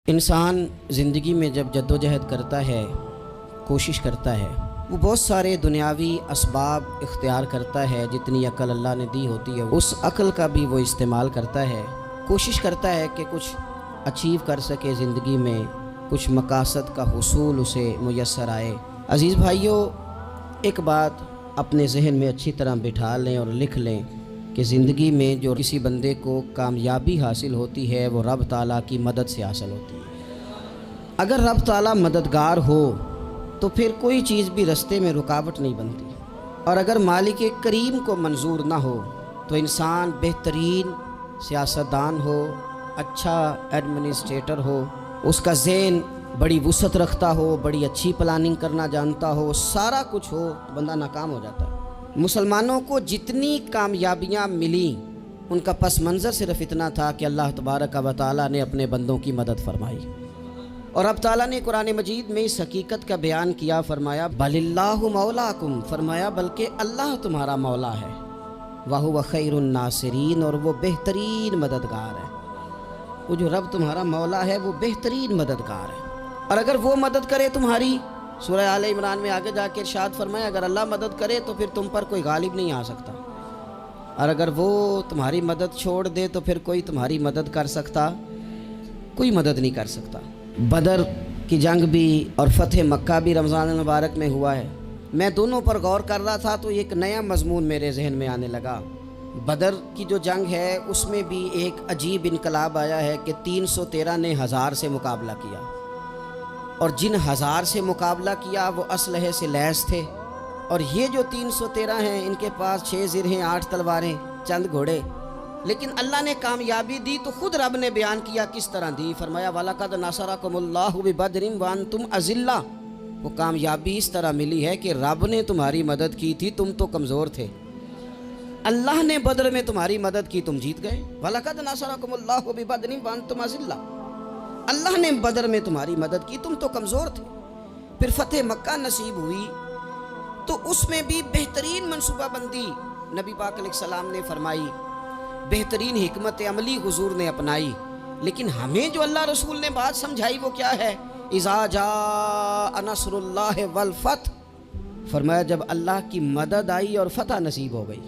انسان زندگی میں جب جدوجہد کرتا ہے، کوشش کرتا ہے، وہ بہت سارے دنیاوی اسباب اختیار کرتا ہے، جتنی عقل اللہ نے دی ہوتی ہے اس عقل کا بھی وہ استعمال کرتا ہے، کوشش کرتا ہے کہ کچھ اچیو کر سکے زندگی میں، کچھ مقاصد کا حصول اسے میسر آئے۔ عزیز بھائیوں، ایک بات اپنے ذہن میں اچھی طرح بٹھا لیں اور لکھ لیں کہ زندگی میں جو کسی بندے کو کامیابی حاصل ہوتی ہے وہ رب تعالیٰ کی مدد سے حاصل ہوتی ہے۔ اگر رب تعالیٰ مددگار ہو تو پھر کوئی چیز بھی رستے میں رکاوٹ نہیں بنتی، اور اگر مالک کریم کو منظور نہ ہو تو انسان بہترین سیاستدان ہو، اچھا ایڈمنسٹریٹر ہو، اس کا ذہن بڑی وسعت رکھتا ہو، بڑی اچھی پلاننگ کرنا جانتا ہو، سارا کچھ ہو، تو بندہ ناکام ہو جاتا ہے۔ مسلمانوں کو جتنی کامیابیاں ملیں ان کا پس منظر صرف اتنا تھا کہ اللہ تبارک و تعالیٰ نے اپنے بندوں کی مدد فرمائی، اور اب تعالیٰ نے قرآن مجید میں اس حقیقت کا بیان کیا، فرمایا بل اللہ مولاکم، فرمایا بلکہ اللہ تمہارا مولا ہے، وَهُوَ خَيْرُ النَّاصِرِينَ، اور وہ بہترین مددگار ہے۔ وہ جو رب تمہارا مولا ہے وہ بہترین مددگار ہے، اور اگر وہ مدد کرے تمہاری، سورہ آل عمران میں آگے جا کے ارشاد فرمایا اگر اللہ مدد کرے تو پھر تم پر کوئی غالب نہیں آ سکتا، اور اگر وہ تمہاری مدد چھوڑ دے تو پھر کوئی تمہاری مدد کر سکتا، کوئی مدد نہیں کر سکتا۔ بدر کی جنگ بھی اور فتح مکہ بھی رمضان المبارک میں ہوا ہے۔ میں دونوں پر غور کر رہا تھا تو ایک نیا مضمون میرے ذہن میں آنے لگا۔ بدر کی جو جنگ ہے اس میں بھی ایک عجیب انقلاب آیا ہے کہ 313 نے 1000 سے مقابلہ کیا، اور جن 1000 سے مقابلہ کیا وہ اسلحے سے لیس تھے، اور یہ جو 313 ہیں ان کے پاس 6 زرہیں، 8 تلواریں، چند گھوڑے، لیکن اللہ نے کامیابی دی تو خود رب نے بیان کیا کس طرح دی، فرمایا وَلَقَدْ نَصَرَكُمُ اللَّهُ بِبَدْرٍ وَأَنْتُمْ أَذِلَّةٌ، وہ کامیابی اس طرح ملی ہے کہ رب نے تمہاری مدد کی تھی، تم تو کمزور تھے، اللہ نے بدر میں تمہاری مدد کی، تم جیت گئے۔ وَلَقَدْ نَصَرَكُمُ اللَّهُ بِبَدْرٍ وَأَنْتُمْ أَذِلَّةٌ، اللہ نے بدر میں تمہاری مدد کی، تم تو کمزور تھے۔ پھر فتح مکہ نصیب ہوئی تو اس میں بھی بہترین منصوبہ بندی نبی پاک علیہ السلام نے فرمائی، بہترین حکمت عملی حضور نے اپنائی، لیکن ہمیں جو اللہ رسول نے بات سمجھائی وہ کیا ہے؟ اذا جاء نصر اللہ والفتح، فرمایا جب اللہ کی مدد آئی اور فتح نصیب ہو گئی۔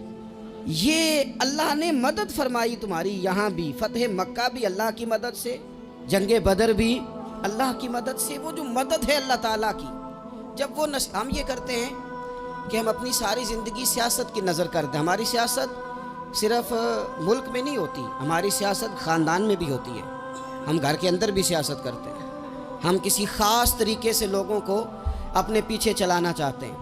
یہ اللہ نے مدد فرمائی تمہاری، یہاں بھی فتح مکہ بھی اللہ کی مدد سے، جنگ بدر بھی اللہ کی مدد سے۔ وہ جو مدد ہے اللہ تعالیٰ کی، جب وہ ہم یہ کرتے ہیں کہ ہم اپنی ساری زندگی سیاست کی نظر کرتے ہیں، ہماری سیاست صرف ملک میں نہیں ہوتی، ہماری سیاست خاندان میں بھی ہوتی ہے، ہم گھر کے اندر بھی سیاست کرتے ہیں، ہم کسی خاص طریقے سے لوگوں کو اپنے پیچھے چلانا چاہتے ہیں،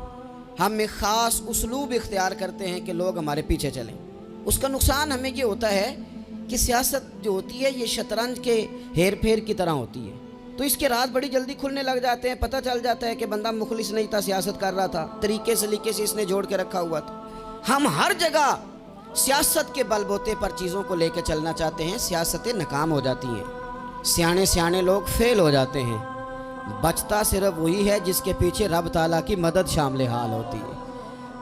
ہم ایک خاص اسلوب اختیار کرتے ہیں کہ لوگ ہمارے پیچھے چلیں۔ اس کا نقصان ہمیں یہ ہوتا ہے کہ سیاست جو ہوتی ہے یہ شطرنج کے ہیر پھیر کی طرح ہوتی ہے، تو اس کے راز بڑی جلدی کھلنے لگ جاتے ہیں، پتہ چل جاتا ہے کہ بندہ مخلص نہیں تھا، سیاست کر رہا تھا، طریقے سلیقے سے اس نے جوڑ کے رکھا ہوا تھا۔ ہم ہر جگہ سیاست کے بل بوتے پر چیزوں کو لے کے چلنا چاہتے ہیں، سیاستیں ناکام ہو جاتی ہیں، سیانے لوگ فیل ہو جاتے ہیں، بچتا صرف وہی ہے جس کے پیچھے رب تعالیٰ کی مدد شامل حال ہوتی ہے۔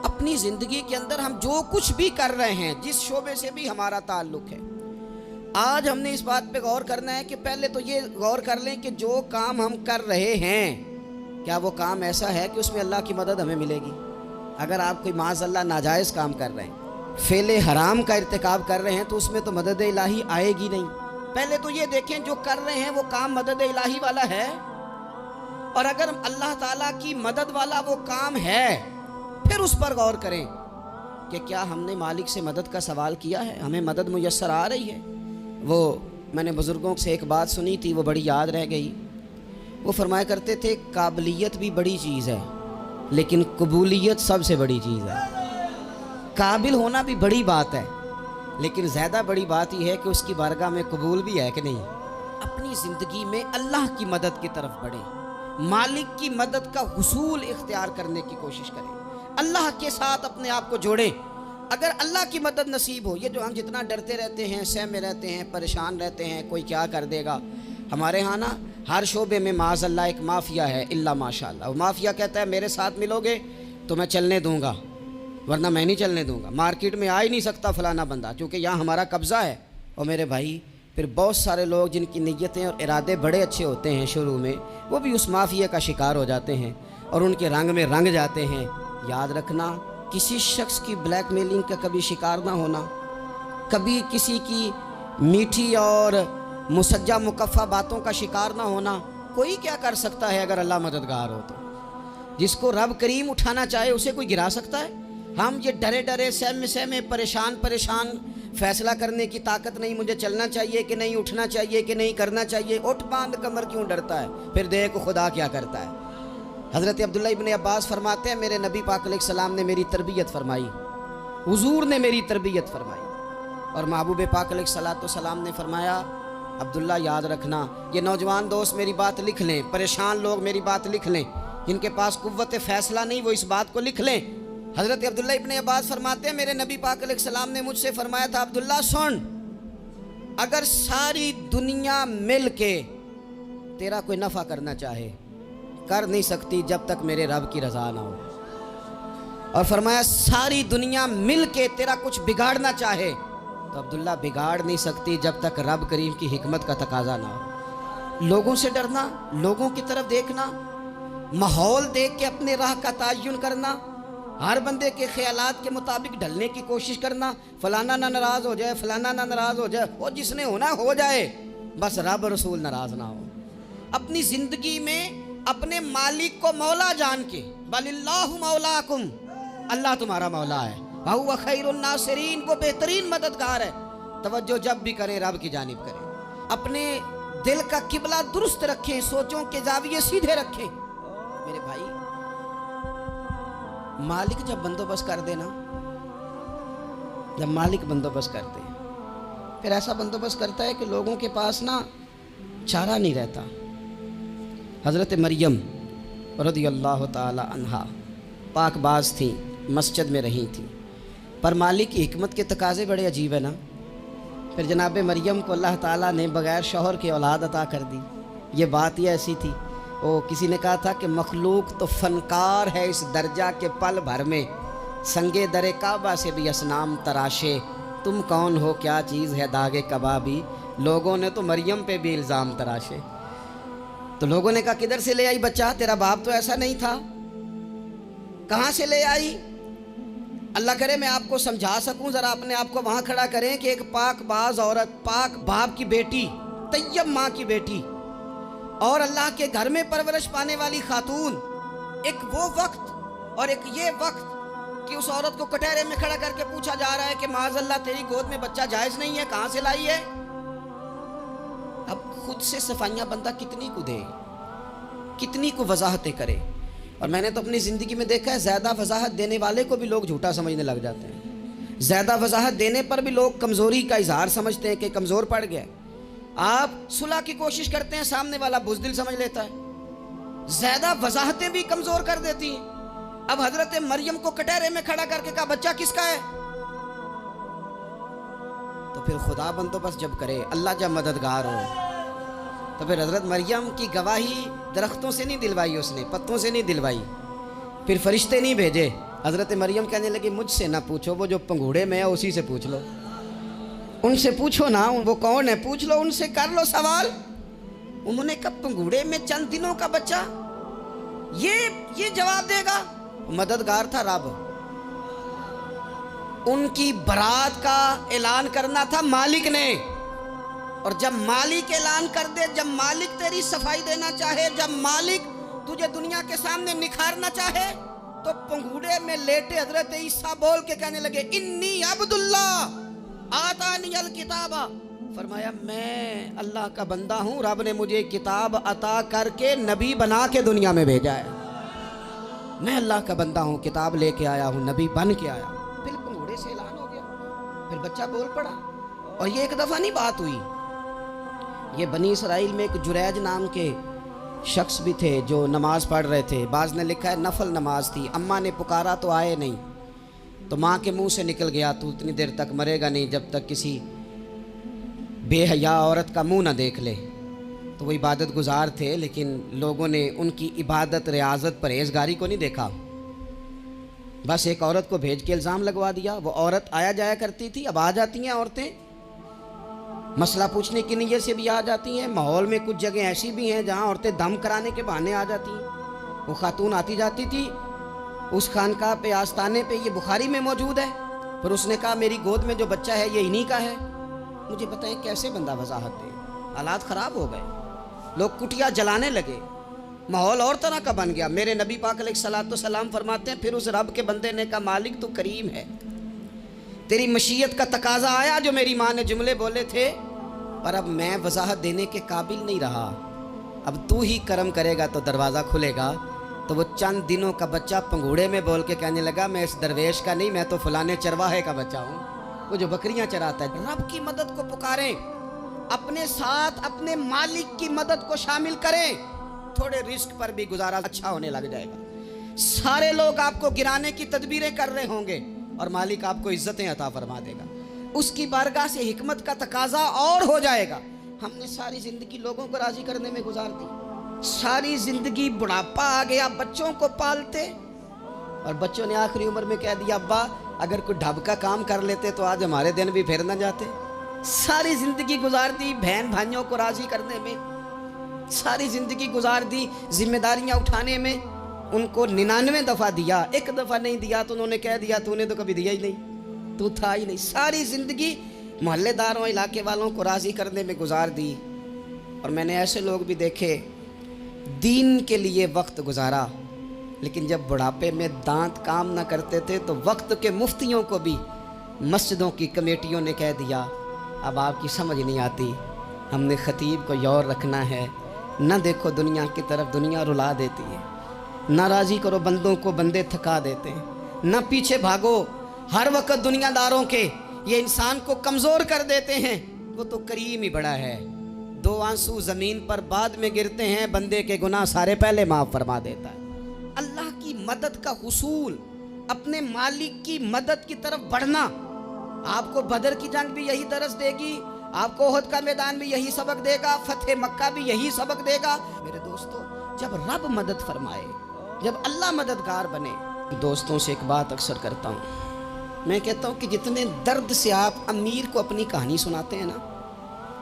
اپنی زندگی کے اندر ہم جو کچھ بھی کر رہے ہیں، جس شعبے سے بھی ہمارا تعلق ہے، آج ہم نے اس بات پہ غور کرنا ہے کہ پہلے تو یہ غور کر لیں کہ جو کام ہم کر رہے ہیں کیا وہ کام ایسا ہے کہ اس میں اللہ کی مدد ہمیں ملے گی؟ اگر آپ کوئی معاذ اللہ ناجائز کام کر رہے ہیں، فعل حرام کا ارتکاب کر رہے ہیں، تو اس میں تو مدد الہی آئے گی نہیں۔ پہلے تو یہ دیکھیں جو کر رہے ہیں وہ کام مدد الہی والا ہے، اور اگر اللہ تعالیٰ کی مدد والا وہ کام ہے پھر اس پر غور کریں کہ کیا ہم نے مالک سے مدد کا سوال کیا ہے، ہمیں مدد میسر آ رہی ہے۔ وہ میں نے بزرگوں سے ایک بات سنی تھی، وہ بڑی یاد رہ گئی، وہ فرمایا کرتے تھے قابلیت بھی بڑی چیز ہے لیکن قبولیت سب سے بڑی چیز ہے۔ قابل ہونا بھی بڑی بات ہے لیکن زیادہ بڑی بات یہ ہے کہ اس کی بارگاہ میں قبول بھی ہے کہ نہیں۔ اپنی زندگی میں اللہ کی مدد کی طرف بڑھیں، مالک کی مدد کا حصول اختیار کرنے کی کوشش کریں، اللہ کے ساتھ اپنے آپ کو جوڑیں۔ اگر اللہ کی مدد نصیب ہو، یہ جو ہم جتنا ڈرتے رہتے ہیں، سہمے رہتے ہیں، پریشان رہتے ہیں کوئی کیا کر دے گا، ہمارے ہاں نا ہر شعبے میں معاذ اللہ ایک مافیا ہے، الا ماشاء اللہ۔ وہ مافیا کہتا ہے میرے ساتھ ملو گے تو میں چلنے دوں گا، ورنہ میں نہیں چلنے دوں گا، مارکیٹ میں آ ہی نہیں سکتا فلانا بندہ، چونکہ یہاں ہمارا قبضہ ہے۔ اور میرے بھائی پھر بہت سارے لوگ جن کی نیتیں اور ارادے بڑے اچھے ہوتے ہیں شروع میں، وہ بھی اس مافیا کا شکار ہو جاتے ہیں اور ان کے رنگ میں رنگ جاتے ہیں۔ یاد رکھنا، کسی شخص کی بلیک میلنگ کا کبھی شکار نہ ہونا، کبھی کسی کی میٹھی اور مسجع مکفہ باتوں کا شکار نہ ہونا۔ کوئی کیا کر سکتا ہے اگر اللہ مددگار ہو تو؟ جس کو رب کریم اٹھانا چاہے اسے کوئی گرا سکتا ہے؟ ہم یہ ڈرے ڈرے سہمے پریشان فیصلہ کرنے کی طاقت نہیں، مجھے چلنا چاہیے کہ نہیں، اٹھنا چاہیے کہ نہیں، کرنا چاہیے، اٹھ باندھ کمر کیوں ڈرتا ہے؟ پھر دیکھ خدا کیا کرتا ہے۔ حضرت عبداللہ ابن عباس فرماتے ہیں میرے نبی پاک علیہ السلام نے میری تربیت فرمائی، حضور نے میری تربیت فرمائی، اور محبوب پاک علیہ السلام نے فرمایا عبداللہ یاد رکھنا، یہ نوجوان دوست میری بات لکھ لیں، پریشان لوگ میری بات لکھ لیں، جن کے پاس قوت فیصلہ نہیں وہ اس بات کو لکھ لیں۔ حضرت عبداللہ ابن عباس فرماتے ہیں میرے نبی پاک علیہ السلام نے مجھ سے فرمایا تھا عبداللہ سن، اگر ساری دنیا مل کے تیرا کوئی نفع کرنا چاہے کر نہیں سکتی جب تک میرے رب کی رضا نہ ہو، اور فرمایا ساری دنیا مل کے تیرا کچھ بگاڑنا چاہے تو عبداللہ بگاڑ نہیں سکتی جب تک رب کریم کی حکمت کا تقاضا نہ ہو۔ لوگوں سے ڈرنا، لوگوں کی طرف دیکھنا، ماحول دیکھ کے اپنے راہ کا تعین کرنا، ہر بندے کے خیالات کے مطابق ڈھلنے کی کوشش کرنا، فلانا نہ ناراض ہو جائے، فلانا نہ ناراض ہو جائے، وہ جس نے ہونا ہو جائے، بس رب رسول ناراض نہ ہو۔ اپنی زندگی میں اپنے مالک کو مولا جان کے، بل اللہ مولاکم، اللہ تمہارا مولا ہے، وَهُوَ خَيْرُ النَّاصِرِينَ، وہ بہترین مددگار ہے۔ توجہ جب بھی کریں رب کی جانب کریں، اپنے دل کا قبلہ درست رکھیں، سوچوں کے زاویے سیدھے رکھیں۔ میرے بھائی، مالک جب بندوبست کر دے نا، جب مالک بندوبست کر دے پھر ایسا بندوبست کرتا ہے کہ لوگوں کے پاس نا چارہ نہیں رہتا۔ حضرت مریم رضی اللہ تعالی عنہا پاک باز تھیں، مسجد میں رہی تھیں، پر مالک کی حکمت کے تقاضے بڑے عجیب ہیں نا۔ پھر جناب مریم کو اللہ تعالیٰ نے بغیر شوہر کے اولاد عطا کر دی۔ یہ بات ہی ایسی تھی، کسی نے کہا تھا کہ مخلوق تو فنکار ہے اس درجہ کے پل بھر میں، سنگے در کعبہ سے بھی اصنام تراشے، تم کون ہو کیا چیز ہے داغے کبابی، لوگوں نے تو مریم پہ بھی الزام تراشے۔ تو لوگوں نے کہا کدھر سے لے آئی بچہ، تیرا باپ تو ایسا نہیں تھا، کہاں سے لے آئی؟ اللہ کرے میں آپ کو سمجھا سکوں، ذرا اپنے آپ کو وہاں کھڑا کریں کہ ایک پاک باز عورت، پاک باپ کی بیٹی، طیب ماں کی بیٹی، اور اللہ کے گھر میں پرورش پانے والی خاتون، ایک وہ وقت اور ایک یہ وقت کہ اس عورت کو کٹہرے میں کھڑا کر کے پوچھا جا رہا ہے کہ معاذ اللہ تیری گود میں بچہ جائز نہیں ہے، کہاں سے لائی ہے؟ اب خود سے صفائیاں بندہ کتنی کو دے، کتنی کو وضاحتیں کرے۔ اور میں نے تو اپنی زندگی میں دیکھا ہے زیادہ وضاحت دینے والے کو بھی لوگ جھوٹا سمجھنے لگ جاتے ہیں، زیادہ وضاحت دینے پر بھی لوگ کمزوری کا اظہار سمجھتے ہیں کہ کمزور پڑ گیا۔ آپ صلح کی کوشش کرتے ہیں، سامنے والا بزدل سمجھ لیتا ہے، زیادہ وضاحتیں بھی کمزور کر دیتی ہیں۔ اب حضرت مریم کو کٹہرے میں کھڑا کر کے کہا بچہ کس کا ہے؟ تو پھر خدا بندوبست جب کرے، اللہ جب مددگار ہو، تو پھر حضرت مریم کی گواہی درختوں سے نہیں دلوائی، اس نے پتوں سے نہیں دلوائی، پھر فرشتے نہیں بھیجے۔ حضرت مریم کہنے لگی مجھ سے نہ پوچھو، وہ جو پنگوڑے میں ہے اسی سے پوچھ لو، ان سے پوچھو نا، وہ کون ہے پوچھ لو، ان سے کر لو سوال۔ انہوں نے کہا پنگوڑے میں چند دنوں کا بچہ، یہ جواب دے گا؟ مددگار تھا رب، ان کی برات کا اعلان کرنا تھا مالک نے، اور جب مالک اعلان کر دے، جب مالک تیری صفائی دینا چاہے، جب مالک تجھے دنیا کے سامنے نکھارنا چاہے، تو پنگوڑے میں لیٹے حضرت عیسیٰ بول کے کہنے لگے انی عبداللہ آتانی الکتاب، فرمایا میں اللہ کا بندہ ہوں، رب نے مجھے کتاب عطا کر کے نبی بنا کے دنیا میں بھیجا ہے، میں اللہ کا بندہ ہوں، کتاب لے کے آیا ہوں، نبی بن کے آیا ہوں۔ پھر پنگوڑے سے اعلان ہو گیا، پھر بچہ بول پڑا۔ اور یہ ایک دفعہ نہیں بات ہوئی، یہ بنی اسرائیل میں ایک جریج نام کے شخص بھی تھے جو نماز پڑھ رہے تھے، بعض نے لکھا ہے نفل نماز تھی، اماں نے پکارا تو آئے نہیں، تو ماں کے منہ سے نکل گیا تو اتنی دیر تک مرے گا نہیں جب تک کسی بے حیا عورت کا منہ نہ دیکھ لے۔ تو وہ عبادت گزار تھے، لیکن لوگوں نے ان کی عبادت، ریاضت، پرہیزگاری کو نہیں دیکھا، بس ایک عورت کو بھیج کے الزام لگوا دیا۔ وہ عورت آیا جایا کرتی تھی، اب آ جاتی ہیں عورتیں، مسئلہ پوچھنے کی نیت سے بھی آ جاتی ہیں. ماحول میں کچھ جگہ ایسی بھی ہیں جہاں عورتیں دم کرانے کے بہانے آ جاتی ہیں. وہ خاتون آتی جاتی تھی اس خانقاہ پہ, آستانے پہ, یہ بخاری میں موجود ہے. پھر اس نے کہا میری گود میں جو بچہ ہے یہ انہی کا ہے. مجھے بتائیں کیسے بندہ وضاحت دے. حالات خراب ہو گئے, لوگ کٹیا جلانے لگے, ماحول اور طرح کا بن گیا. میرے نبی پاک علیہ الصلوۃ والسلام فرماتے ہیں پھر اس رب کے بندے نے کہا مالک تو کریم ہے, تیری مشیت کا تقاضا آیا جو میری ماں نے جملے بولے تھے, پر اب میں وضاحت دینے کے قابل نہیں رہا. اب تو ہی کرم کرے گا تو دروازہ کھلے گا. تو وہ چند دنوں کا بچہ پنگوڑے میں بول کے کہنے لگا میں اس درویش کا نہیں, میں تو فلانے چرواہے کا بچہ ہوں, وہ جو بکریاں چراتا ہے. رب کی مدد کو پکاریں, اپنے ساتھ اپنے مالک کی مدد کو شامل کریں, تھوڑے رزق پر بھی گزارا اچھا ہونے لگ جائے گا. سارے لوگ آپ کو گرانے کی تدبیریں کر رہے ہوں گے اور مالک آپ کو عزتیں عطا فرما دے گا. اس کی بارگاہ سے حکمت کا تقاضا اور ہو جائے گا. ہم نے ساری زندگی لوگوں کو راضی کرنے میں گزار دی, ساری زندگی بڑھاپا آ گیا بچوں کو پالتے, اور بچوں نے آخری عمر میں کہہ دیا ابا اگر کوئی ڈھب کا کام کر لیتے تو آج ہمارے دن بھی پھر نہ جاتے. ساری زندگی گزار دی بہن بھائیوں کو راضی کرنے میں, ساری زندگی گزار دی ذمہ داریاں اٹھانے میں. ان کو 99 دفعہ دیا, ایک دفعہ نہیں دیا تو انہوں نے کہہ دیا تو نے تو کبھی دیا ہی نہیں, تو تھا ہی نہیں. ساری زندگی محلے داروں علاقے والوں کو راضی کرنے میں گزار دی. اور میں نے ایسے لوگ بھی دیکھے دین کے لیے وقت گزارا, لیکن جب بڑھاپے میں دانت کام نہ کرتے تھے تو وقت کے مفتیوں کو بھی مسجدوں کی کمیٹیوں نے کہہ دیا اب آپ کی سمجھ نہیں آتی, ہم نے خطیب کو یور رکھنا ہے, نہ دیکھو دنیا کی طرف, دنیا رلا دیتی ہے, نہ راضی کرو بندوں کو, بندے تھکا دیتے ہیں, نہ پیچھے بھاگو ہر وقت دنیا داروں کے, یہ انسان کو کمزور کر دیتے ہیں. وہ تو کریم ہی بڑا ہے, 2 آنسو زمین پر بعد میں گرتے ہیں, بندے کے گناہ سارے پہلے معاف فرما دیتا ہے. اللہ کی مدد کا حصول, اپنے مالک کی مدد کی طرف بڑھنا. آپ کو بدر کی جنگ بھی یہی درس دے گی, آپ کو احد کا میدان بھی یہی سبق دے گا, فتح مکہ بھی یہی سبق دے گا. میرے دوستو جب رب مدد فرمائے, جب اللہ مددگار بنے. دوستوں سے ایک بات اکثر کرتا ہوں, میں کہتا ہوں کہ جتنے درد سے آپ امیر کو اپنی کہانی سناتے ہیں نا,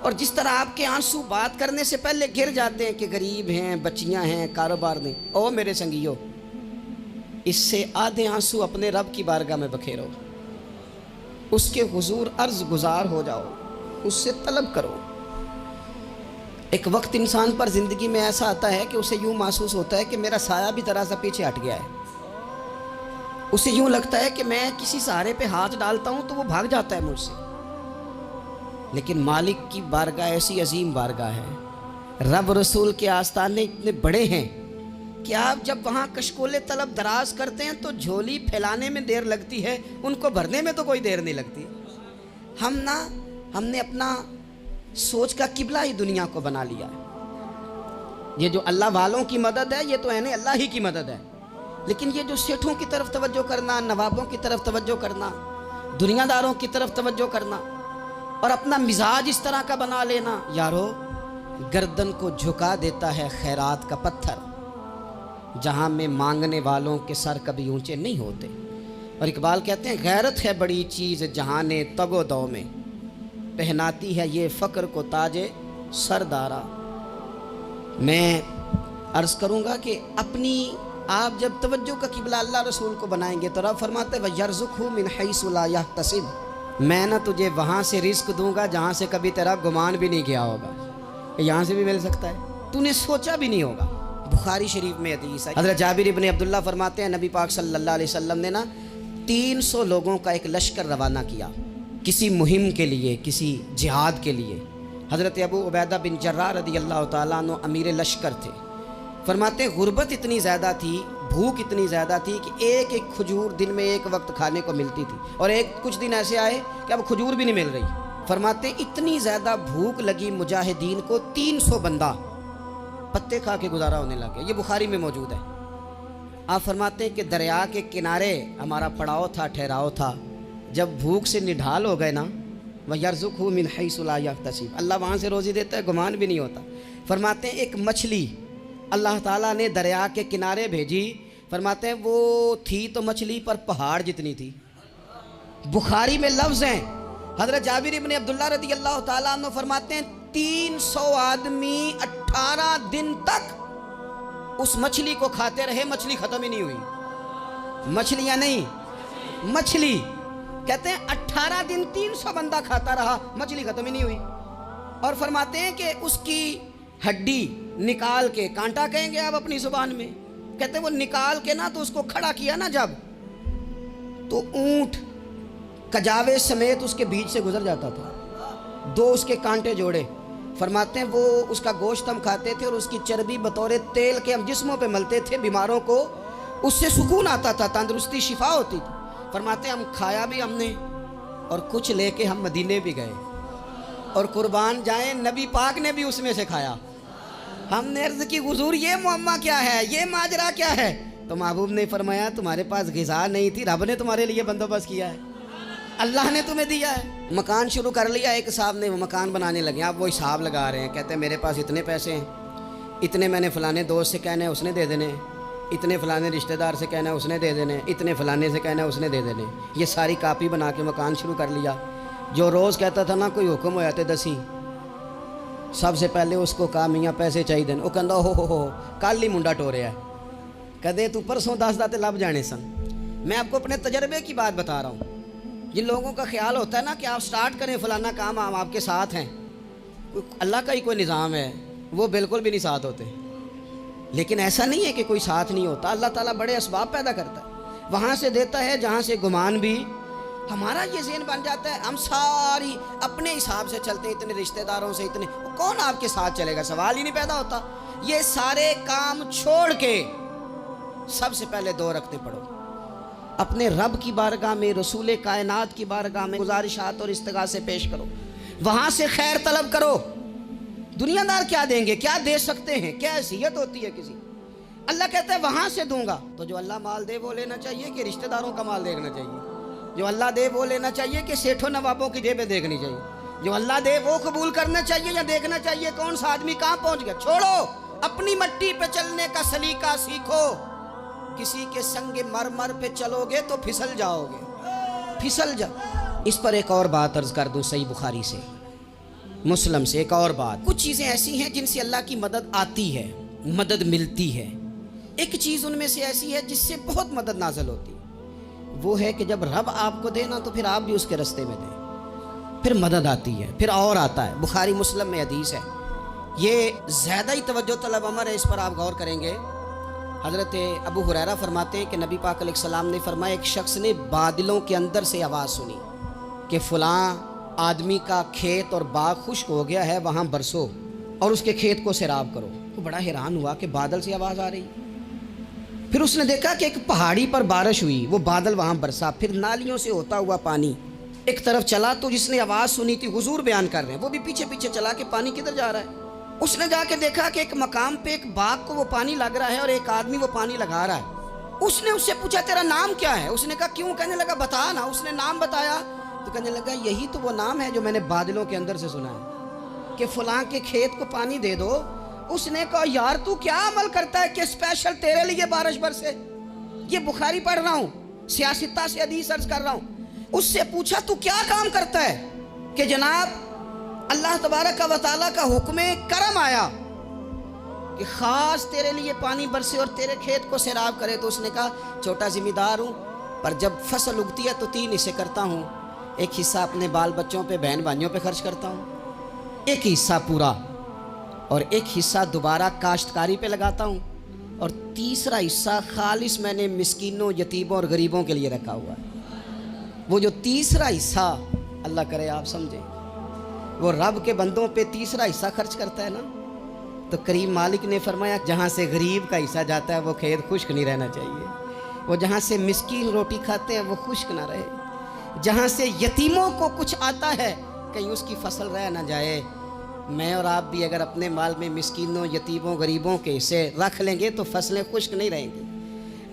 اور جس طرح آپ کے آنسو بات کرنے سے پہلے گر جاتے ہیں کہ غریب ہیں, بچیاں ہیں, کاروبار نہیں, او میرے سنگیو, اس سے آدھے آنسو اپنے رب کی بارگاہ میں بکھیرو, اس کے حضور عرض گزار ہو جاؤ, اس سے طلب کرو. ایک وقت انسان پر زندگی میں ایسا آتا ہے کہ اسے یوں محسوس ہوتا ہے کہ میرا سایہ بھی ذرا سا پیچھے ہٹ گیا ہے. اسے یوں لگتا ہے کہ میں کسی سہارے پہ ہاتھ ڈالتا ہوں تو وہ بھاگ جاتا ہے مجھ سے. لیکن مالک کی بارگاہ ایسی عظیم بارگاہ ہے, رب رسول کے آستانے اتنے بڑے ہیں کہ آپ جب وہاں کشکول طلب دراز کرتے ہیں تو جھولی پھیلانے میں دیر لگتی ہے, ان کو بھرنے میں تو کوئی دیر نہیں لگتی. ہم نے اپنا سوچ کا قبلہ ہی دنیا کو بنا لیا ہے. یہ جو اللہ والوں کی مدد ہے یہ تو عین اللہ ہی کی مدد ہے, لیکن یہ جو سیٹھوں کی طرف توجہ کرنا, نوابوں کی طرف توجہ کرنا, دنیا داروں کی طرف توجہ کرنا, اور اپنا مزاج اس طرح کا بنا لینا, یارو گردن کو جھکا دیتا ہے خیرات کا پتھر, جہاں میں مانگنے والوں کے سر کبھی اونچے نہیں ہوتے. اور اقبال کہتے ہیں غیرت ہے بڑی چیز جہان تگ و دو میں, پہناتی ہے یہ فقر کو تاج سردارا. میں عرض کروں گا کہ اپنی آپ جب توجہ کا قبلہ اللہ رسول کو بنائیں گے تو رب فرماتے ہیں وَيَرْزُقْهُ مِنْ حَيْثُ لَا يَحْتَسِبُ, میں نہ تجھے وہاں سے رزق دوں گا جہاں سے کبھی تیرا گمان بھی نہیں کیا ہوگا, یہاں سے بھی مل سکتا ہے, تو نے سوچا بھی نہیں ہوگا. بخاری شریف میں حدیث ہے, حضرت جابر ابن عبداللہ فرماتے ہیں نبی پاک صلی اللہ علیہ وسلم نے 300 لوگوں کا ایک لشکر روانہ کیا کسی مہم کے لیے, کسی جہاد کے لیے. حضرت ابو عبیدہ بن جراح رضی اللہ تعالیٰ عنہ امیر لشکر تھے. فرماتے ہیں غربت اتنی زیادہ تھی, بھوک اتنی زیادہ تھی کہ ایک ایک کھجور دن میں ایک وقت کھانے کو ملتی تھی, اور کچھ دن ایسے آئے کہ اب کھجور بھی نہیں مل رہی. فرماتے ہیں اتنی زیادہ بھوک لگی مجاہدین کو 300 بندہ پتے کھا کے گزارا ہونے لگے. یہ بخاری میں موجود ہے. آپ فرماتے ہیں کہ دریا کے کنارے ہمارا پڑاؤ تھا, ٹھہراؤ تھا. جب بھوک سے نڈھال ہو گئے نا, وَيَرْزُقْهُ مِنْ حَيْثُ لَا يَحْتَسِبُ, اللہ وہاں سے روزی دیتا ہے, گمان بھی نہیں ہوتا. فرماتے ہیں ایک مچھلی اللہ تعالیٰ نے دریا کے کنارے بھیجی. فرماتے ہیں وہ تھی تو مچھلی پر پہاڑ جتنی تھی. بخاری میں لفظ ہیں حضرت جابر ابن عبداللہ رضی اللہ تعالیٰ عنہ فرماتے ہیں 300 آدمی 18 دن تک اس مچھلی کو کھاتے رہے، مچھلی ختم ہی نہیں ہوئی۔ مچھلیاں نہیں، مچھلی کہتے ہیں 18 دن 300 بندہ کھاتا رہا، مچھلی ختم ہی نہیں ہوئی۔ اور فرماتے ہیں کہ اس کی ہڈی نکال کے، کانٹا کہیں گے آپ اپنی زبان میں، کہتے ہیں وہ نکال کے نا تو اس کو کھڑا کیا نا جب، تو اونٹ کجاوے سمیت اس کے بیچ سے گزر جاتا تھا، 2 اس کے کانٹے جوڑے۔ فرماتے ہیں وہ اس کا گوشت ہم کھاتے تھے اور اس کی چربی بطور تیل کے ہم جسموں پہ ملتے تھے، بیماروں کو اس سے سکون آتا تھا، تندرستی شفا ہوتی تھی۔ فرماتے ہیں ہم کھایا بھی ہم نے اور کچھ لے کے ہم مدینے بھی گئے، اور قربان جائیں نبی پاک نے بھی اس میں سے کھایا۔ ہم نے عرض کی حضور یہ معمہ کیا ہے، یہ ماجرا کیا ہے؟ تو محبوب نے فرمایا تمہارے پاس غذا نہیں تھی، رب نے تمہارے لیے بندوبست کیا ہے، اللہ نے تمہیں دیا ہے۔ مکان شروع کر لیا، ایک صاحب نے وہ مکان بنانے لگے، آپ وہ حساب لگا رہے ہیں، کہتے ہیں میرے پاس اتنے پیسے ہیں، اتنے میں نے فلانے دوست سے کہنا ہے اس نے دے دینے، اتنے فلانے رشتہ دار سے کہنا ہے اس نے دے دینے، اتنے فلانے سے کہنا ہے اس نے دے دینے۔ یہ ساری کاپی بنا کے مکان شروع کر لیا۔ جو روز کہتا تھا نا کوئی حکم ہویا تے دسی، سب سے پہلے اس کو کہا میاں پیسے چاہیے دین، وہ کہندا ہو کل ہی منڈا ٹوریا ہے، کہدے تو پرسوں 10 داتے لب جانے سن۔ میں آپ کو اپنے تجربے کی بات بتا رہا ہوں۔ جن لوگوں کا خیال ہوتا ہے نا کہ آپ سٹارٹ کریں فلانا کام، ہم آپ کے ساتھ ہیں، اللہ کا ہی کوئی نظام ہے، وہ بالکل بھی نہیں ساتھ ہوتے۔ لیکن ایسا نہیں ہے کہ کوئی ساتھ نہیں ہوتا، اللہ تعالیٰ بڑے اسباب پیدا کرتا ہے، وہاں سے دیتا ہے جہاں سے گمان بھی۔ ہمارا یہ ذہن بن جاتا ہے ہم ساری اپنے حساب سے چلتے ہیں، اتنے رشتہ داروں سے، اتنے، کون آپ کے ساتھ چلے گا؟ سوال ہی نہیں پیدا ہوتا۔ یہ سارے کام چھوڑ کے سب سے پہلے 2 رکعتیں پڑھو، اپنے رب کی بارگاہ میں، رسول کائنات کی بارگاہ میں گزارشات اور استغاثے پیش کرو، وہاں سے خیر طلب کرو۔ دنیا دار کیا دیں گے، کیا دے سکتے ہیں، کیا حیثیت ہوتی ہے کسی؟ اللہ کہتا ہے وہاں سے دوں گا۔ تو جو اللہ مال دے وہ لینا چاہیے کہ رشتہ داروں کا مال دیکھنا چاہیے؟ جو اللہ دے وہ لینا چاہیے کہ سیٹھوں نوابوں کی جیبیں دیکھنی چاہیے؟ جو اللہ دے وہ قبول کرنا چاہیے یا دیکھنا چاہیے کون سا آدمی کہاں پہنچ گیا؟ چھوڑو، اپنی مٹی پہ چلنے کا سلیقہ سیکھو۔ کسی کے سنگ مرمر پہ چلو گے تو پھسل جاؤ گے، پھسل جاؤ۔ اس پر ایک اور بات عرض کر دوں، صحیح بخاری سے، مسلم سے ایک اور بات۔ کچھ چیزیں ایسی ہیں جن سے اللہ کی مدد آتی ہے، مدد ملتی ہے۔ ایک چیز ان میں سے ایسی ہے جس سے بہت مدد نازل ہوتی ہے، وہ ہے کہ جب رب آپ کو دے نا تو پھر آپ بھی اس کے رستے میں دیں، پھر مدد آتی ہے، پھر اور آتا ہے۔ بخاری مسلم میں حدیث ہے، یہ زیادہ ہی توجہ طلب امر ہے، اس پر آپ غور کریں گے۔ حضرت ابو ہریرہ فرماتے ہیں کہ نبی پاک علیہ السلام نے فرمایا ایک شخص نے بادلوں کے اندر سے آواز سنی کہ فلاں آدمی کا کھیت اور باغ خشک ہو گیا ہے، وہاں برسو اور اس کے کھیت کو سیراب کرو۔ وہ بڑا حیران ہوا کہ بادل سے آواز آ رہی۔ پھر اس نے دیکھا کہ ایک پہاڑی پر بارش ہوئی، وہ بادل وہاں برسا، پھر نالیوں سے ہوتا ہوا پانی ایک طرف چلا۔ تو جس نے آواز سنی تھی، حضور بیان کر رہے ہیں، وہ بھی پیچھے پیچھے چلا کہ پانی کدھر جا رہا ہے۔ اس نے جا کے دیکھا کہ ایک مقام پہ ایک باغ کو وہ پانی لگ رہا ہے اور ایک آدمی وہ پانی لگا رہا ہے۔ اس نے اس سے پوچھا تیرا نام کیا ہے؟ اس نے کہا کیوں؟ کہنے لگا بتا نا۔ اس نے نام بتایا تو کہنے لگا یہی تو وہ نام ہے جو میں نے بادلوں کے اندر سے سنا ہے کہ فلاں کے کھیت کو پانی دے دو۔ اس نے کہا یار تو کیا عمل کرتا ہے کہ اسپیشل تیرے لیے بارش برسے؟ یہ بخاری پڑھ رہا ہوں، سیاستہ سے حدیث عرض کر رہا ہوں۔ اس سے پوچھا تو کیا کام کرتا ہے کہ جناب اللہ تبارک و تعالیٰ کا حکم کرم آیا کہ خاص تیرے لیے پانی برسے اور تیرے کھیت کو سیراب کرے؟ تو اس نے کہا چھوٹا ذمہ دار ہوں، پر جب فصل اگتی ہے تو 3 حصے کرتا ہوں، ایک حصہ اپنے بال بچوں پہ، بہن بھائیوں پہ خرچ کرتا ہوں، ایک حصہ پورا، اور ایک حصہ دوبارہ کاشتکاری پہ لگاتا ہوں، اور تیسرا حصہ خالص میں نے مسکینوں، یتیموں اور غریبوں کے لیے رکھا ہوا ہے۔ وہ جو تیسرا حصہ، اللہ کرے آپ سمجھیں، وہ رب کے بندوں پہ تیسرا حصہ خرچ کرتا ہے نا، تو کریم مالک نے فرمایا جہاں سے غریب کا حصہ جاتا ہے وہ کھیت خشک نہیں رہنا چاہیے، وہ جہاں سے مسکین روٹی کھاتے ہیں وہ خشک نہ رہے، جہاں سے یتیموں کو کچھ آتا ہے کہیں اس کی فصل رہ نہ جائے۔ میں اور آپ بھی اگر اپنے مال میں مسکینوں، یتیموں، غریبوں کے حصے رکھ لیں گے تو فصلیں خشک نہیں رہیں گی،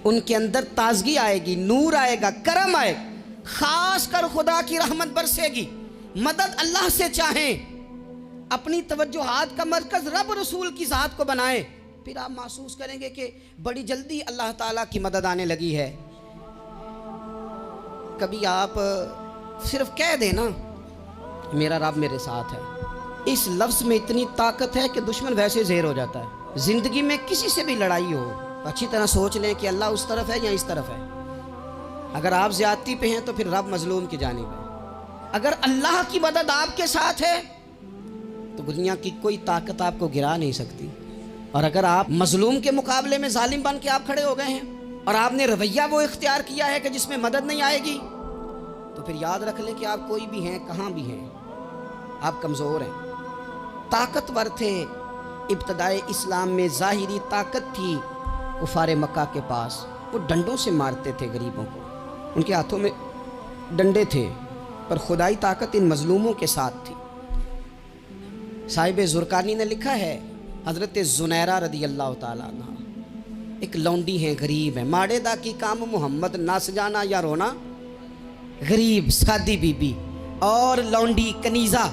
ان کے اندر تازگی آئے گی، نور آئے گا، کرم آئے گا، خاص کر خدا کی رحمت برسے گی۔ مدد اللہ سے چاہیں، اپنی توجہات کا مرکز رب رسول کی ذات کو بنائیں، پھر آپ محسوس کریں گے کہ بڑی جلدی اللہ تعالیٰ کی مدد آنے لگی ہے۔ کبھی آپ صرف کہہ دیں نا میرا رب میرے ساتھ ہے، اس لفظ میں اتنی طاقت ہے کہ دشمن ویسے زہر ہو جاتا ہے۔ زندگی میں کسی سے بھی لڑائی ہو تو اچھی طرح سوچ لیں کہ اللہ اس طرف ہے یا اس طرف ہے۔ اگر آپ زیادتی پہ ہیں تو پھر رب مظلوم کی جانب ہے۔ اگر اللہ کی مدد آپ کے ساتھ ہے تو دنیا کی کوئی طاقت آپ کو گرا نہیں سکتی، اور اگر آپ مظلوم کے مقابلے میں ظالم بن کے آپ کھڑے ہو گئے ہیں اور آپ نے رویہ وہ اختیار کیا ہے کہ جس میں مدد نہیں آئے گی، تو پھر یاد رکھ لیں کہ آپ کوئی بھی ہیں، کہاں بھی ہیں، آپ کمزور ہیں۔ طاقتور تھے ابتدائے اسلام میں، ظاہری طاقت تھی کفار مکہ کے پاس، وہ ڈنڈوں سے مارتے تھے غریبوں کو، ان کے ہاتھوں میں ڈنڈے تھے، پر خدائی طاقت ان مظلوموں کے ساتھ تھی۔ صاحب زرقانی نے لکھا ہے، حضرت زنیرہ رضی اللہ تعالیٰ عنہ ایک لونڈی ہیں، غریب ہیں، ماڑے دا کی کام محمد نہ سجانا یا رونا، غریب سادی بی بی اور لونڈی کنیزہ،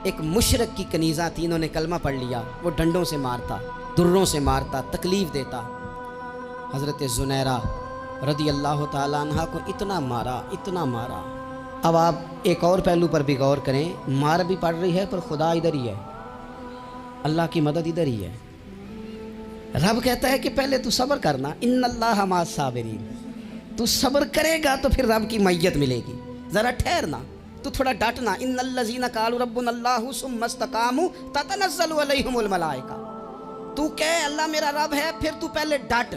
ایک مشرک کی کنیزہ تھی، انہوں نے کلمہ پڑھ لیا، وہ ڈنڈوں سے مارتا، دروں سے مارتا، تکلیف دیتا۔ حضرت زنیرہ رضی اللہ تعالیٰ عنہ کو اتنا مارا، اتنا مارا۔ اب آپ ایک اور پہلو پر بھی غور کریں، مار بھی پڑ رہی ہے پر خدا ادھر ہی ہے، اللہ کی مدد ادھر ہی ہے۔ رب کہتا ہے کہ پہلے تو صبر کرنا، ان اللہ مع الصابرین، تو صبر کرے گا تو پھر رب کی معیت ملے گی، ذرا ٹھہرنا، تو تھوڑا ڈٹنا۔ ان الذین قالوا ربنا اللہ ثم استقاموا تتنزل علیہم الملائکہ، تو کہے اللہ میرا رب ہے، پھر تو پہلے ڈٹ،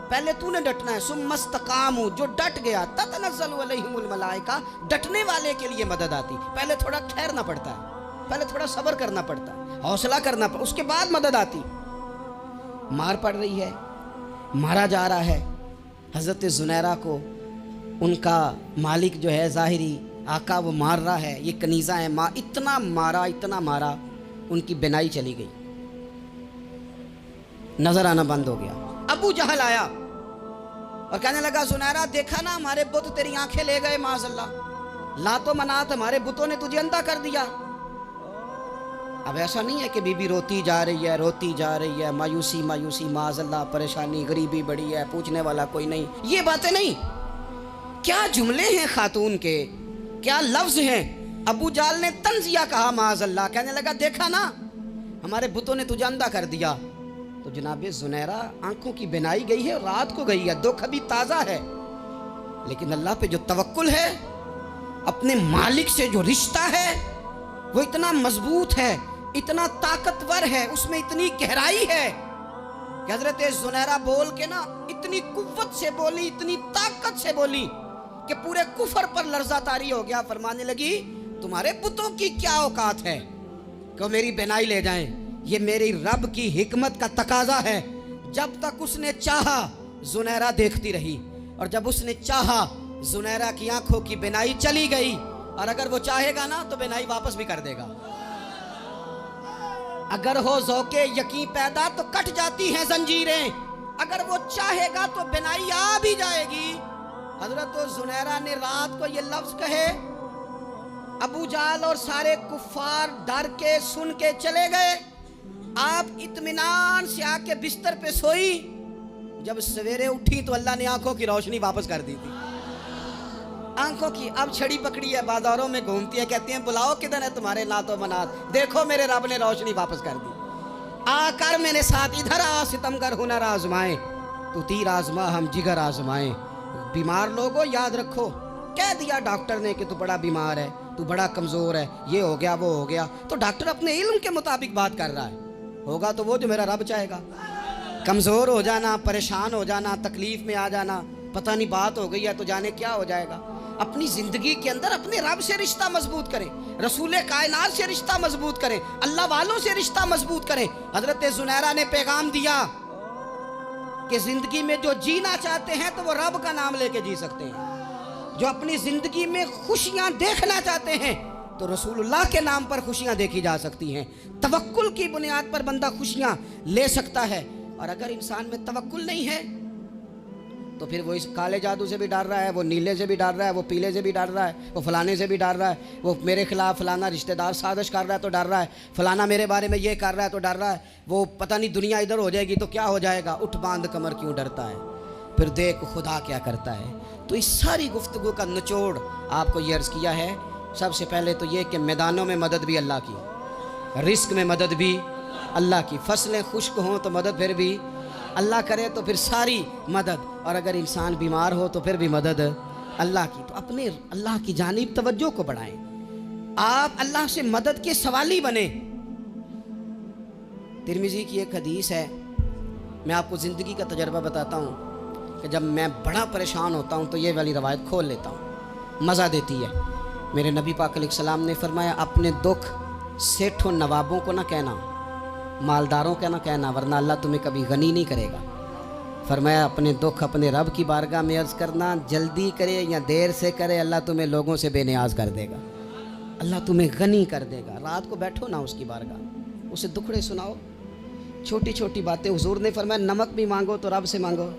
پہلے تو نے ڈٹنا ہے۔ ثم استقاموا، جو ڈٹ گیا، تتنزل علیہم الملائکہ، ڈٹنے والے کے لیے مدد آتی، پہلے تھوڑا ٹھہرنا پڑتا ہے، پہلے تھوڑا صبر کرنا پڑتا ہے، حوصلہ کرنا پڑتا، اس کے بعد مدد آتی۔ مار پڑ رہی ہے، مارا جا رہا ہے حضرت زنیرہ کو، ان کا مالک جو ہے ظاہری آقا وہ مار رہا ہے، یہ کنیزہ ہے، اتنا مارا، اتنا مارا، ان کی بینائی چلی گئی، نظر آنا بند ہو گیا۔ ابو جہل آیا اور کہنے لگا زنیرہ دیکھا نا ہمارے بت تیری آنکھیں لے گئے، معاذ اللہ، لات و منات ہمارے بتوں نے تجھے اندھا کر دیا۔ اب ایسا نہیں ہے کہ بی بی روتی جا رہی ہے، روتی جا رہی ہے، مایوسی مایوسی، معاذ اللہ، پریشانی، غریبی بڑی ہے، پوچھنے والا کوئی نہیں، یہ باتیں نہیں۔ کیا جملے ہیں خاتون کے، کیا لفظ ہیں۔ ابو جہل نے تنزیہ کہا، معاذ اللہ، کہنے لگا دیکھا نا ہمارے بتوں نے تجھے اندھا کر دیا۔ تو جناب زنیرہ آنکھوں کی بینائی گئی ہے، رات کو گئی ہے، دکھ ابھی تازہ ہے، لیکن اللہ پہ جو توکل ہے، اپنے مالک سے جو رشتہ ہے وہ اتنا مضبوط ہے، اتنا طاقتور ہے، اس میں اتنی گہرائی ہے کہ حضرت زنیرہ بول کے نا اتنی قوت سے بولی، اتنی طاقت سے بولی کہ پورے کفر پر لرزہ طاری ہو گیا۔ فرمانے لگی تمہارے بتوں کی کیا اوقات ہے کہ میری بینائی لے جائیں، یہ میری رب کی حکمت کا تقاضا ہے۔ جب تک اس نے چاہا زنیرہ دیکھتی رہی، اور جب اس نے چاہا زنیرہ کی آنکھوں کی بینائی چلی گئی، اور اگر وہ چاہے گا نا تو بینائی واپس بھی کر دے گا۔ اگر ہو ذوق یقین پیدا تو کٹ جاتی ہیں زنجیریں، اگر وہ چاہے گا تو بینائی آ بھی جائے گی۔ حضرت زنیرہ نے رات کو یہ لفظ کہے، ابو جہل اور سارے کفار ڈر کے سن کے چلے گئے، آپ اطمینان سے آ کے بستر پہ سوئی۔ جب سویرے اٹھی تو اللہ نے آنکھوں کی روشنی واپس کر دی تھی، آنکھوں کی۔ اب چھڑی پکڑی ہے، بازاروں میں گھومتی ہے، کہتی ہیں بلاؤ کدھر ہے تمہارے لات و منات، دیکھو میرے رب نے روشنی واپس کر دی، آ کر میرے ساتھ ادھر آ، ستمگر ہنر آزمائیں، تو تیر آزما ہم جگر آزمائیں۔ بیمار لوگوں یاد رکھو، کہہ دیا ڈاکٹر نے کہ تو بڑا بیمار ہے، تو بڑا کمزور ہے، یہ ہو گیا وہ ہو گیا، تو ڈاکٹر اپنے علم کے مطابق بات کر رہا ہے، ہوگا تو وہ جو میرا رب چاہے گا۔ کمزور ہو جانا، پریشان ہو جانا، تکلیف میں آ جانا، پتہ نہیں بات ہو گئی ہے تو جانے کیا ہو جائے گا۔ اپنی زندگی کے اندر اپنے رب سے رشتہ مضبوط کریں، رسول کائنات سے رشتہ مضبوط کریں، اللہ والوں سے رشتہ مضبوط کریں۔ حضرت زنیرہ نے پیغام دیا کہ زندگی میں جو جینا چاہتے ہیں تو وہ رب کا نام لے کے جی سکتے ہیں، جو اپنی زندگی میں خوشیاں دیکھنا چاہتے ہیں تو رسول اللہ کے نام پر خوشیاں دیکھی جا سکتی ہیں۔ توکل کی بنیاد پر بندہ خوشیاں لے سکتا ہے، اور اگر انسان میں توکل نہیں ہے تو پھر وہ اس کالے جادو سے بھی ڈر رہا ہے، وہ نیلے سے بھی ڈر رہا ہے، وہ پیلے سے بھی ڈر رہا ہے، وہ فلانے سے بھی ڈر رہا ہے، وہ میرے خلاف فلانا رشتہ دار سازش کر رہا ہے تو ڈر رہا ہے، فلانا میرے بارے میں یہ کر رہا ہے تو ڈر رہا ہے، وہ پتہ نہیں دنیا ادھر ہو جائے گی تو کیا ہو جائے گا، اٹھ باندھ کمر کیوں ڈرتا ہے، پھر دیکھ خدا کیا کرتا ہے۔ تو اس ساری گفتگو کا نچوڑ آپ کو یہ عرض کیا ہے سب سے پہلے تو یہ کہ میدانوں میں مدد بھی اللہ کی، رزق میں مدد بھی اللہ کی، فصلیں خشک ہوں تو مدد پھر بھی اللہ کرے تو پھر ساری مدد، اور اگر انسان بیمار ہو تو پھر بھی مدد اللہ کی۔ تو اپنے اللہ کی جانب توجہ کو بڑھائیں، آپ اللہ سے مدد کے سوالی بنیں۔ ترمذی کی ایک حدیث ہے، میں آپ کو زندگی کا تجربہ بتاتا ہوں کہ جب میں بڑا پریشان ہوتا ہوں تو یہ والی روایت کھول لیتا ہوں، مزہ دیتی ہے۔ میرے نبی پاک علیہ السلام نے فرمایا اپنے دکھ سیٹھوں نوابوں کو نہ کہنا، مالداروں کا نہ کہنا، ورنہ اللہ تمہیں کبھی غنی نہیں کرے گا۔ فرمایا اپنے دکھ اپنے رب کی بارگاہ میں عرض کرنا، جلدی کرے یا دیر سے کرے اللہ تمہیں لوگوں سے بے نیاز کر دے گا، اللہ تمہیں غنی کر دے گا۔ رات کو بیٹھو نا اس کی بارگاہ، اسے دکھڑے سناؤ، چھوٹی چھوٹی باتیں۔ حضور نے فرمایا نمک بھی مانگو تو رب سے مانگو،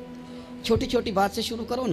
چھوٹی چھوٹی بات سے شروع کرو نا۔